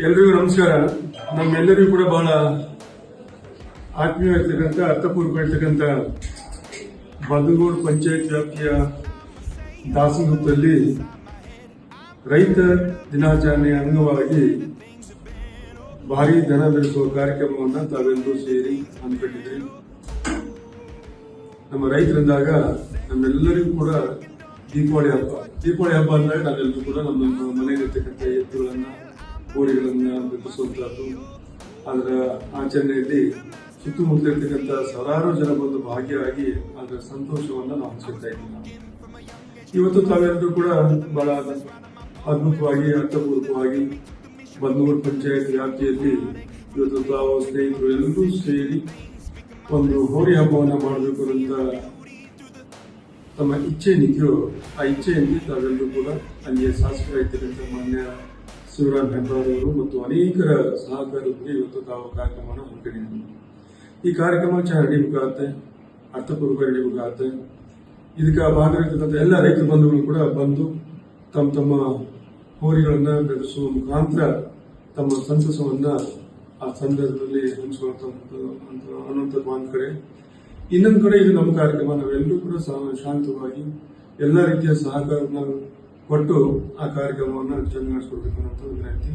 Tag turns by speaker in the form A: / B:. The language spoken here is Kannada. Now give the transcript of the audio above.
A: ಎಲ್ರಿಗೂ ನಮಸ್ಕಾರ. ನಮ್ಮೆಲ್ಲರಿಗೂ ಕೂಡ ಬಹಳ ಆತ್ಮೀಯವಾಗಿರ್ತಕ್ಕಂಥ ಅರ್ಥಪೂರ್ವಕವಾಗಿರ್ತಕ್ಕಂಥ ಬದಗೂರು ಪಂಚಾಯತ್ ವ್ಯಾಪ್ತಿಯ ದಾಸನಗುಪ್ಪದಲ್ಲಿ ರೈತ ದಿನಾಚರಣೆಯ ಅಂಗವಾಗಿ ಭಾರಿ ದನ ಬೆಳೆಸುವ ಕಾರ್ಯಕ್ರಮವನ್ನು ತಾವೆಲ್ಲರೂ ಸೇರಿ ಹಮ್ಮಿಕೊಂಡಿದ್ರಿ. ನಮ್ಮ ರೈತರಂದಾಗ ನಮ್ಮೆಲ್ಲರಿಗೂ ಕೂಡ ದೀಪಾವಳಿ ಹಬ್ಬ ಅಂದಾಗ ನಾವೆಲ್ಲರೂ ಕೂಡ ನಮ್ಮ ಮನೆಯಲ್ಲಿರ್ತಕ್ಕಂಥ ಎತ್ತುಗಳನ್ನ ಕೋಳಿಗಳನ್ನ ಬೆಳೆಸುವಂತಹದ್ದು. ಅದರ ಆಚರಣೆಯಲ್ಲಿ ಸುತ್ತಮುತ್ತ ಇರ್ತಕ್ಕಂಥ ಸಾವಿರಾರು ಜನ ಬಂದು ಭಾಗಿಯಾಗಿ ಅದರ ಸಂತೋಷವನ್ನು ನಾವು ಹಂಚ್ಕೊಳ್ತಾ ಇದ್ದೀವಿ. ಇವತ್ತು ತಾವೆಲ್ಲರೂ ಕೂಡ ಬಹಳ ಅದ್ಭುತವಾಗಿ ಅರ್ಥಪೂರ್ವಕವಾಗಿ ಬದನೂರು ಪಂಚಾಯತ್ ವ್ಯಾಪ್ತಿಯಲ್ಲಿ ಇವತ್ತು ತಾವು ಸ್ನೇಹಿತರು ಎಲ್ಲರೂ ಸೇರಿ ಒಂದು ಹೋರಿ ಹಬ್ಬವನ್ನು ಮಾಡಬೇಕು ಅಂತ ತಮ್ಮ ಇಚ್ಛೆ ಏನಿದೆಯೋ ಆ ಇಚ್ಛೆಯಲ್ಲಿ ತಾವೆಲ್ಲರೂ ಕೂಡ ಅಲ್ಲಿಯ ಶಾಸಕರಾಗಿರ್ತಕ್ಕಂಥ ಮಾನ್ಯ ಶಿವರಾಮ್ ಹೆಬ್ಬಾರ್ ಅವರು ಮತ್ತು ಅನೇಕರ ಸಹಕಾರಕ್ಕೆ ಇವತ್ತು ತಾವು ಕಾರ್ಯಕ್ರಮವನ್ನು ಹಮ್ಮಿಕೊಂಡಿದ್ದೀವಿ. ಈ ಕಾರ್ಯಕ್ರಮ ಚೆನ್ನಾಗಿ ನಡೀಬೇಕಾಗತ್ತೆ, ಅರ್ಥಪೂರ್ವಕ ನಡೀಬೇಕಾಗತ್ತೆ. ಇದಕ್ಕೆ ಭಾಗವಹಿರ್ತಕ್ಕಂಥ ಎಲ್ಲ ರೈತ ಬಂಧುಗಳು ಕೂಡ ಬಂದು ತಮ್ಮ ಹೋರಿಗಳನ್ನ ಬೆಳೆಸುವ ಮುಖಾಂತರ ತಮ್ಮ ಸಂತಸವನ್ನ ಆ ಸಂದರ್ಭದಲ್ಲಿ ಅನ್ನುವಂಥದ್ದು ಒಂದು ಕಡೆ. ಇನ್ನೊಂದು ಕಡೆ ಇದು ನಮ್ಮ ಕಾರ್ಯಕ್ರಮ, ನಾವೆಲ್ಲರೂ ಕೂಡ ಶಾಂತವಾಗಿ ಎಲ್ಲ ರೀತಿಯ ಸಹಕಾರವನ್ನು ಕೊಟ್ಟು ಆ ಕಾರ್ಯಕ್ರಮವನ್ನು ಚೆನ್ನಾಗಿ ನಡೆಸ್ಕೊಡ್ಬೇಕು ಅನ್ನೋ ವಿನಂತಿ.